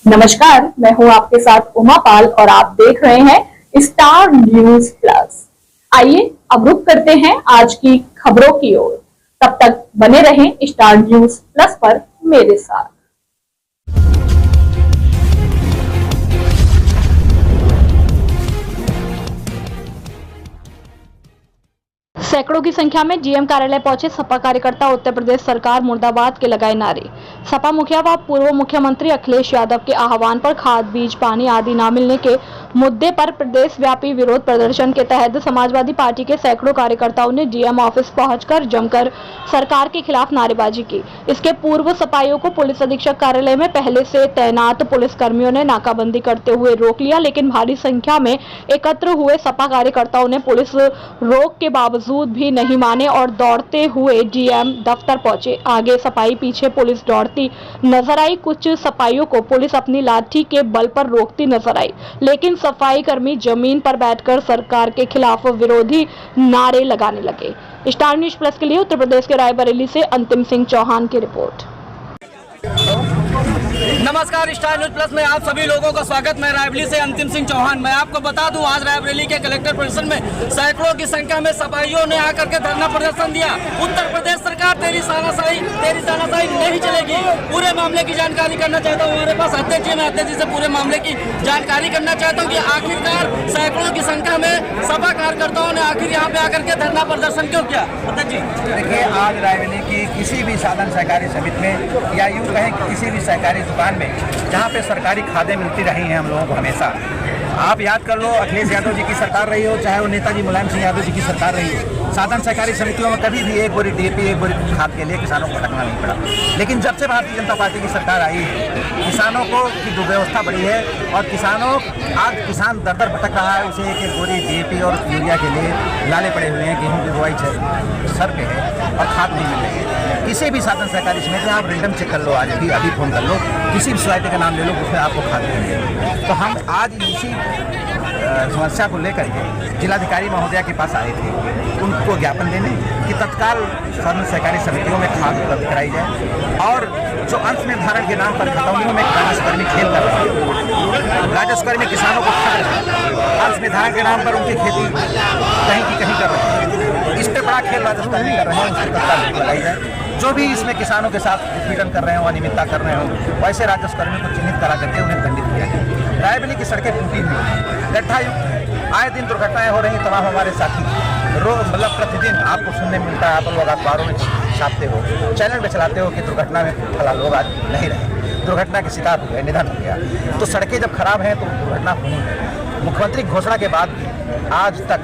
नमस्कार, मैं हूं आपके साथ उमा पाल और आप देख रहे हैं स्टार न्यूज प्लस। आइए अब रुक करते हैं आज की खबरों की ओर। तब तक बने रहें स्टार न्यूज प्लस पर मेरे साथ। सैकड़ों की संख्या में जीएम कार्यालय पहुंचे सपा कार्यकर्ता उत्तर प्रदेश सरकार मुर्दाबाद के लगाए नारे। सपा मुखिया व पूर्व मुख्यमंत्री अखिलेश यादव के आह्वान पर खाद बीज पानी आदि न मिलने के मुद्दे पर प्रदेश व्यापी विरोध प्रदर्शन के तहत समाजवादी पार्टी के सैकड़ों कार्यकर्ताओं ने जीएम ऑफिस पहुंचकर जमकर सरकार के खिलाफ नारेबाजी की। इसके पूर्व सपाइयों को पुलिस अधीक्षक कार्यालय में पहले से तैनात पुलिस कर्मियों ने नाकाबंदी करते हुए रोक लिया, लेकिन भारी संख्या में एकत्र हुए सपा कार्यकर्ताओं ने पुलिस रोक के बावजूद भी नहीं माने और दौड़ते हुए डीएम दफ्तर पहुंचे। आगे सपाई पीछे पुलिस दौड़ती नजर आई। कुछ सपाइयों को पुलिस अपनी लाठी के बल पर रोकती नजर आई, लेकिन सफाई कर्मी जमीन पर बैठकर सरकार के खिलाफ विरोधी नारे लगाने लगे। स्टार न्यूज प्लस के लिए उत्तर प्रदेश के रायबरेली से अंतिम सिंह चौहान की रिपोर्ट। नमस्कार, स्टार न्यूज प्लस में आप सभी लोगों का स्वागत। मैं रायबरेली से अंतिम सिंह चौहान। मैं आपको बता दूं, आज रायबरेली के कलेक्टर परिसर में सैकड़ों की संख्या में सपाइयों ने आकर के धरना प्रदर्शन दिया। उत्तर प्रदेश सरकार तेरी तानाशाही नहीं चलेगी। पूरे मामले की जानकारी करना चाहता हूँ। हमारे पास अध्यक्ष जी, मैं अध्यक्ष जी से पूरे मामले की जानकारी करना चाहता हूँ कि आखिरकार सैकड़ों की संख्या में सपा कार्यकर्ताओं ने आखिर यहाँ पे आकर के धरना प्रदर्शन क्यों किया? अध्यक्ष जी, देखिए, आज रायबरेली की किसी भी साधन सहकारी समिति में या यूँ कहें कि किसी भी सहकारी दुकान में जहाँ पे सरकारी खादें मिलती रही हैं हम लोगों को हमेशा, आप याद कर लो, अखिलेश यादव जी की सरकार रही हो, चाहे वो नेताजी मुलायम सिंह यादव जी की सरकार रही हो, साधन सहकारी समितियों में कभी भी एक बोरी डीएपी एक बोरी खाद के लिए किसानों को भटकना नहीं पड़ा। लेकिन जब से भारतीय जनता पार्टी की सरकार आई है, किसानों को की दुर्व्यवस्था बढ़ी है और आज किसान दर दर भटक रहा है। उसे एक बोरी डीएपी और यूरिया के लिए लाले पड़े हुए हैं। गेहूँ की बुआई सर पे है और खाद नहीं मिल रही है। किसी भी साधन सहकारी समिति में आप रेंडम चेक कर लो, आज अभी फ़ोन कर लो, किसी भी सोसाइटी का नाम ले लो, उसमें आपको खाद मिलेगी। तो हम आज इसी समस्या को लेकर के जिलाधिकारी महोदया के पास आए थे, उनको ज्ञापन देने कि तत्काल साधन सहकारी समितियों में खाद उपलब्ध कराई जाए। और जो अंश निर्धारण के नाम पर खतौनियों में राजस्व कर्मी खेल कर रहे हैं, राजस्व कर्मी किसानों को ठग रहे हैं, अंश निर्धारण के नाम पर उनकी खेती कहीं की कहीं कर रहे हैं। इस पर बड़ा खेल राजस्व कर्मी कर रहे हैं, उसकी तत्काल लगाई जाए। जो भी इसमें किसानों के साथ उत्पीड़न कर रहे हो, अनियमितता कर रहे हो, वैसे राजस्व कर्मी को चिन्हित करा करके उन्हें दंडित किया जाए। रायबरेली की सड़कें टूटी हुई हैं, गड्ढा युक्त है, आए दिन दुर्घटनाएं हो रही। तमाम हमारे साथी मतलब प्रतिदिन आपको सुनने मिलता है, आप लोग अखबारों में छापते हो, चैनल में चलाते हो कि दुर्घटना में फला लोग आज नहीं रहे, दुर्घटना के शिकार हो गए, निधन हो गया। तो सड़कें जब खराब हैं तो दुर्घटना होनी है। मुख्यमंत्री घोषणा के बाद भी आज तक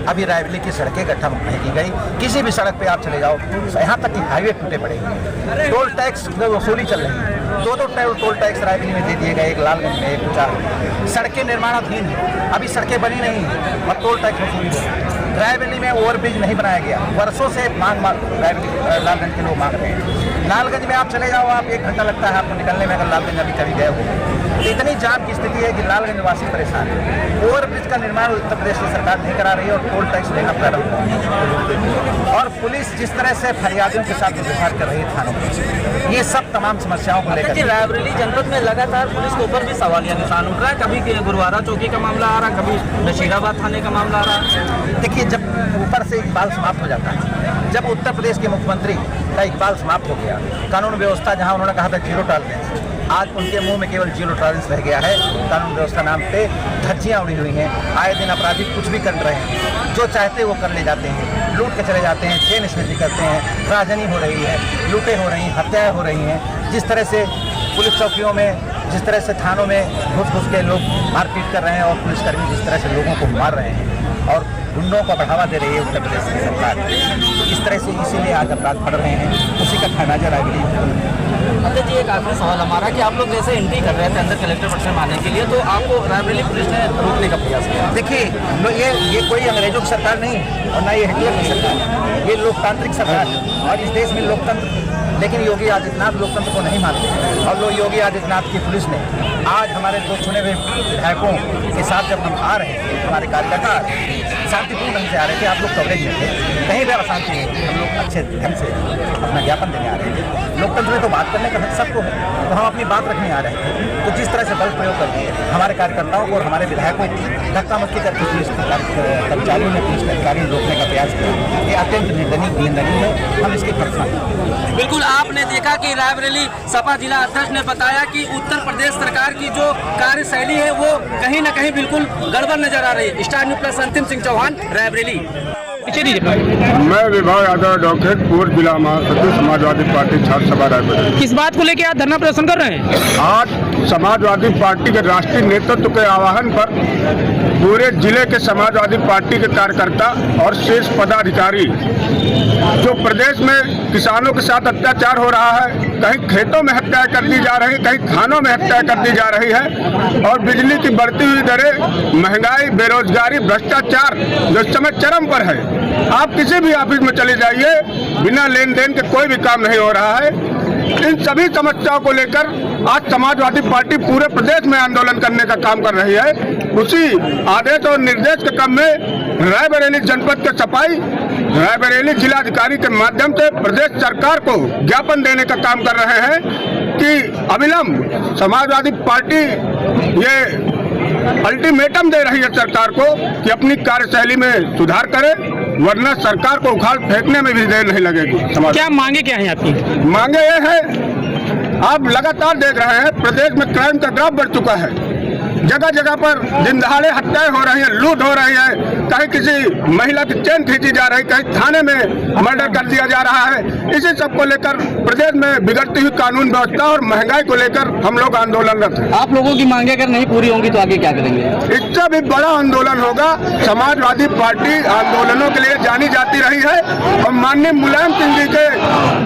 अभी रायबरेली की सड़कें गड्ढा मुक्त नहीं की गई। किसी भी सड़क पे आप चले जाओ, यहाँ तक कि हाईवे टूटे पड़े हैं। टोल टैक्स वसूली चल रही है, दो टोल टैक्स रायबरेली में दे दिए गए, एक लालगंज में, एक कुचार। सड़कें निर्माणाधीन है, अभी सड़कें बनी नहीं है और टोल टैक्स वसूली है। रायबरेली में ओवरब्रिज नहीं बनाया गया, वर्षों से मांग लालगंज के लोग मांग रहे हैं। लालगंज में आप चले जाओ, आप 1 घंटा लगता है आपको निकलने में, अगर लालगंज अभी कभी गए हो। इतनी जाम की स्थिति है कि लालगंज वासी परेशान है। ओवरब्रिज का निर्माण उत्तर प्रदेश की सरकार नहीं करा रही है और टोल टैक्स देना पड़ रहा है। और पुलिस जिस तरह से फरियादियों के साथ व्यवहार कर रही है थानों में, ये सब तमाम समस्याओं को लेकर रायबरेली जनपद में लगातार पुलिस के ऊपर भी सवालिया निशान उठ रहा है। कभी गुरुवारा चौकी का मामला आ रहा, कभी नशीराबाद थाने का मामला आ रहा। देखिए, जब ऊपर से इकबाल समाप्त हो जाता है, जब उत्तर प्रदेश के मुख्यमंत्री का इकबाल समाप्त हो गया, कानून व्यवस्था जहां उन्होंने कहा था जीरो टॉलरेंस, आज उनके मुंह में केवल जीरो टॉलरेंस रह गया है। कानून व्यवस्था नाम पे धज्जियाँ उड़ी हुई हैं। आए दिन अपराधी कुछ भी कर रहे हैं, जो चाहते वो कर ले जाते हैं, लूट के चले जाते हैं, चेन स्मृति करते हैं, राजनी हो रही है, लूटें हो रही हैं, हत्याएँ हो रही हैं। जिस तरह से पुलिस चौकियों में, जिस तरह से थानों में घुस के लोग मारपीट कर रहे हैं और पुलिसकर्मी जिस तरह से लोगों को मार रहे हैं और गुंडों को बढ़ावा दे रही है उत्तर प्रदेश की सरकार, इस तरह से इसीलिए आज अपराध बढ़ रहे हैं। उसी का खामियाजा रायबरेली। अध्यक्ष जी, एक आखिरी सवाल हमारा कि आप लोग जैसे एंट्री कर रहे थे अंदर कलेक्टर परिसर में आने के लिए, तो आपको रायबरेली पुलिस ने रोकने का प्रयास किया। देखिए, ये कोई अंग्रेजों की सरकार नहीं और ना ये हिटलर की सरकार, ये लोकतांत्रिक सरकार है और इस देश में लोकतंत्र लेकिन योगी आदित्यनाथ लोकतंत्र को नहीं मानते और लोग योगी आदित्यनाथ की पुलिस ने आज हमारे दो चुने हुए विधायकों के साथ जब हम आ रहे थे, हमारे कार्यकर्ता शांतिपूर्ण ढंग से आ रहे थे, आप लोग कवरेज में थे, कहीं भी अशांति नहीं थी, हम लोग अच्छे ढंग से अपना ज्ञापन देने आ रहे थे। लोकतंत्र में तो बात करने का हक सबको है, तो हम अपनी बात रखने आ रहे थे, तो जिस तरह से बल प्रयोग कर दिए हमारे कार्यकर्ताओं को और हमारे विधायकों को धक्का मुक्की करके पुलिस कर्मचारियों ने पुलिस अधिकारी रोकने का प्रयास किया, ये अत्यंत निंदनीय है, हम इसकी भर्त्सना करें। बिल्कुल, आपने देखा कि रायबरेली सपा जिला अध्यक्ष ने बताया कि उत्तर प्रदेश सरकार की जो कार्यशैली है वो कहीं ना कहीं बिल्कुल गड़बड़ नजर आ रही है। स्टार न्यूज़ प्लस अंतिम सिंह चौहान, रायबरेली। मैं विभाग यादव एडवोकेट पूर्व जिला महासचिव समाजवादी पार्टी छात्र सभा रायबरेली। किस बात को लेकर आज धरना प्रदर्शन कर रहे हैं? आज समाजवादी पार्टी के राष्ट्रीय नेतृत्व के आह्वान पर पूरे जिले के समाजवादी पार्टी के कार्यकर्ता और शीर्ष पदाधिकारी जो प्रदेश में किसानों के साथ अत्याचार हो रहा है, कहीं खेतों में हत्या कर दी जा रही, कहीं थानों में हत्या कर दी जा रही है, और बिजली की बढ़ती हुई दरें, महंगाई, बेरोजगारी, भ्रष्टाचार जो इस समय चरम पर है। आप किसी भी ऑफिस में चले जाइए, बिना लेन देन के कोई भी काम नहीं हो रहा है। इन सभी समस्याओं को लेकर आज समाजवादी पार्टी पूरे प्रदेश में आंदोलन करने का काम कर रही है। उसी आदेश और निर्देश के क्रम में रायबरेली जनपद के सफाई रायबरेली जिलाधिकारी के माध्यम से प्रदेश सरकार को ज्ञापन देने का काम कर रहे हैं कि अविलंब समाजवादी पार्टी ये अल्टीमेटम दे रही है सरकार को कि अपनी कार्यशैली में सुधार करे, वरना सरकार को उखाड़ फेंकने में भी देर नहीं लगेगी। क्या मांगे क्या है आपकी? मांगे ये है, आप लगातार देख रहे हैं प्रदेश में क्राइम का ग्राफ बढ़ चुका है, जगह जगह पर दिन दहाड़े हत्याएं हो रही हैं, लूट हो रही है, कहीं किसी महिला की चेन खींची जा रही, कहीं थाने में मर्डर कर दिया जा रहा है। इसी सब को लेकर प्रदेश में बिगड़ती हुई कानून व्यवस्था और महंगाई को लेकर हम लोग आंदोलनरत हैं। आप लोगों की मांगे अगर नहीं पूरी होंगी तो आगे क्या करेंगे? इससे भी बड़ा आंदोलन होगा। समाजवादी पार्टी आंदोलनों के लिए जानी जाती रही है और माननीय मुलायम सिंह जी के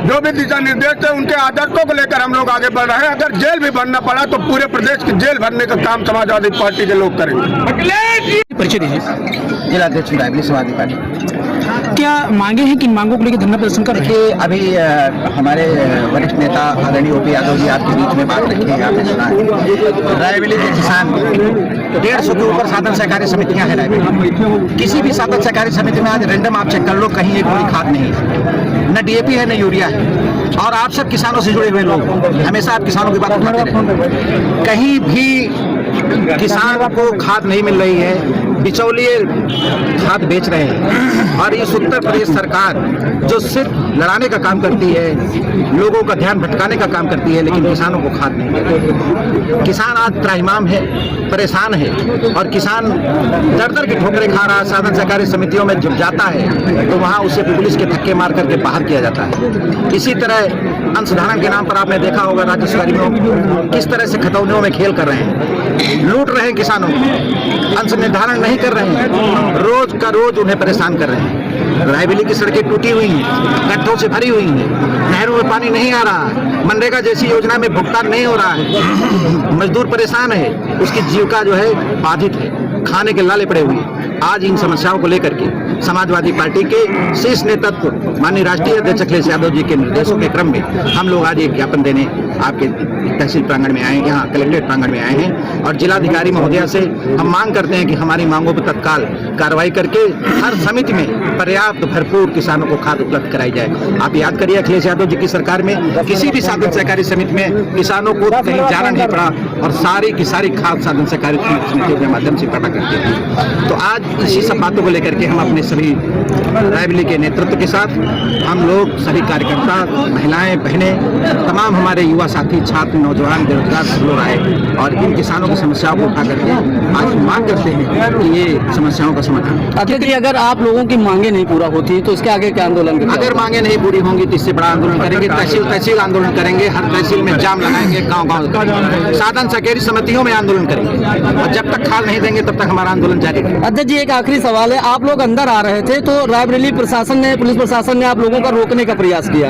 जो भी दिशा निर्देश है उनके आदर्शों को लेकर हम लोग आगे बढ़ रहे हैं। अगर जेल भी भरना पड़ा तो पूरे प्रदेश की जेल भरने का काम समाजवादी पार्टी के लोग करेंगे। परिचय दीजिए। जिलाध्यक्ष रायबरेली समाजवादी पार्टी। क्या मांगे हैं, किन मांगों को लेकर धरना प्रदर्शन कर रहे हैं? देखिए, अभी हमारे वरिष्ठ नेता आदरणीय ओपी यादव जी आपके बीच में बात रखी है, आपने सुना है। रायबरेली के किसान 150 के ऊपर साधन सहकारी समितियां हैं रायबरेली। किसी भी साधन सहकारी समिति में आज रैंडम आप चेक कर लो, कहीं एक बोरी खाद नहीं है, न डीएपी है न यूरिया है। और आप सब किसानों से जुड़े हुए लोग, हमेशा आप किसानों की बात उठाते रहे। कहीं भी किसान को खाद नहीं मिल रही है, बिचौलिए खाद बेच रहे हैं। और इस उत्तर प्रदेश सरकार जो सिर्फ लड़ाने का काम करती है, लोगों का ध्यान भटकाने का काम करती है, लेकिन किसानों को खाद नहीं मिलती। किसान आज त्राहिमाम है, परेशान है, और किसान दर दर की ठोकरें खा रहा है। साधन सहकारी समितियों में जब जाता है तो वहाँ उसे पुलिस के धक्के मार करके बाहर किया जाता है। इसी तरह अंशधारण के नाम पर आपने देखा होगा राजस्व कर्मियों किस तरह से खतौनियों में खेल कर रहे हैं, लूट रहे हैं किसानों को, अंश निर्धारण नहीं कर रहे हैं, रोज का रोज उन्हें परेशान कर रहे हैं। रायबरेली की सड़कें टूटी हुई हैं, गड्ढों से भरी हुई हैं, नहरों में पानी नहीं आ रहा है, मनरेगा जैसी योजना में भुगतान नहीं हो रहा है, मजदूर परेशान है, उसकी जीविका जो है बाधित है, खाने के लाले पड़े हुए हैं। आज इन समस्याओं को लेकर के समाजवादी पार्टी के शीर्ष नेतृत्व माननीय राष्ट्रीय अध्यक्ष अखिलेश यादव जी के निर्देशों के क्रम में हम लोग आज एक ज्ञापन देने आपके तहसील प्रांगण में आए, यहाँ कलेक्ट्रेट प्रांगण में आए हैं। और जिलाधिकारी महोदया से हम मांग करते हैं कि हमारी मांगों पर तत्काल कार्रवाई करके हर समिति में पर्याप्त भरपूर किसानों को खाद उपलब्ध कराई जाए। आप याद करिए, अखिलेश यादव जी की सरकार में किसी भी साधन सहकारी समिति में किसानों को कहीं जाना नहीं पड़ा और सारी की सारी खाद साधन सहकारी समितियों के माध्यम से पता करती थी। तो आज इसी सब बातों को लेकर के हम अपने सभी रायबरेली के नेतृत्व के साथ हम लोग सभी कार्यकर्ता, महिलाएं, बहनें, तमाम हमारे युवा साथी, छात्र, नौजवान, बेरोजगार सब लोग आए और इन किसानों की समस्याओं को उठा करके आज मांग करते हैं कि ये समस्याओं का समाधान। अध्यक्ष जी, अगर आप लोगों की मांगे नहीं पूरा होती तो इसके आगे क्या आंदोलन करेंगे? अगर मांगे नहीं पूरी होंगी तो इससे बड़ा आंदोलन करेंगे, तहसील तहसील आंदोलन करेंगे, हर तहसील में जाम लगाएंगे, गाँव गाँव साधन सहकारी समितियों में आंदोलन करेंगे, और जब तक खाद नहीं देंगे तब तक हमारा आंदोलन जारी रहेगा। अध्यक्ष जी, जी एक आखिरी सवाल है, आप लोग अंदर आ रहे थे तो रायबरेली प्रशासन ने, पुलिस प्रशासन ने आप लोगों का रोकने का प्रयास किया।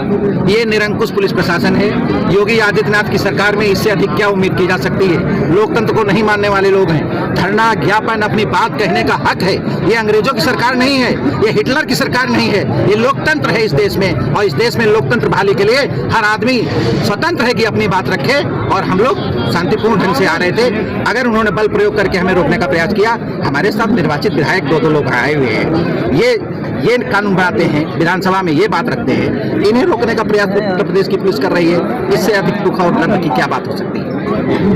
ये निरंकुश पुलिस प्रशासन है। योगी आदित्यनाथ की सरकार में इससे अधिक क्या उम्मीद की जा सकती है। लोकतंत्र को नहीं मानने वाले लोग हैं। धरना, ज्ञापन, अपनी बात कहने का हक है। ये अंग्रेजों की सरकार नहीं है, ये हिटलर की सरकार नहीं है, ये लोकतंत्र है इस देश में। और इस देश में लोकतंत्र बहाली के लिए हर आदमी स्वतंत्र है कि अपनी बात रखे। और हम लोग शांतिपूर्ण ढंग से आ रहे थे। अगर उन्होंने बल प्रयोग करके हमें रोकने का प्रयास किया, हमारे साथ निर्वाचित विधायक दो लोग आए हुए हैं, ये कानून बनाते हैं, विधानसभा में ये बात रखते हैं, इन्हें रोकने का प्रयास उत्तर प्रदेश की पुलिस कर रही है। इससे अधिक दुख और दर्द की क्या बात हो सकती है।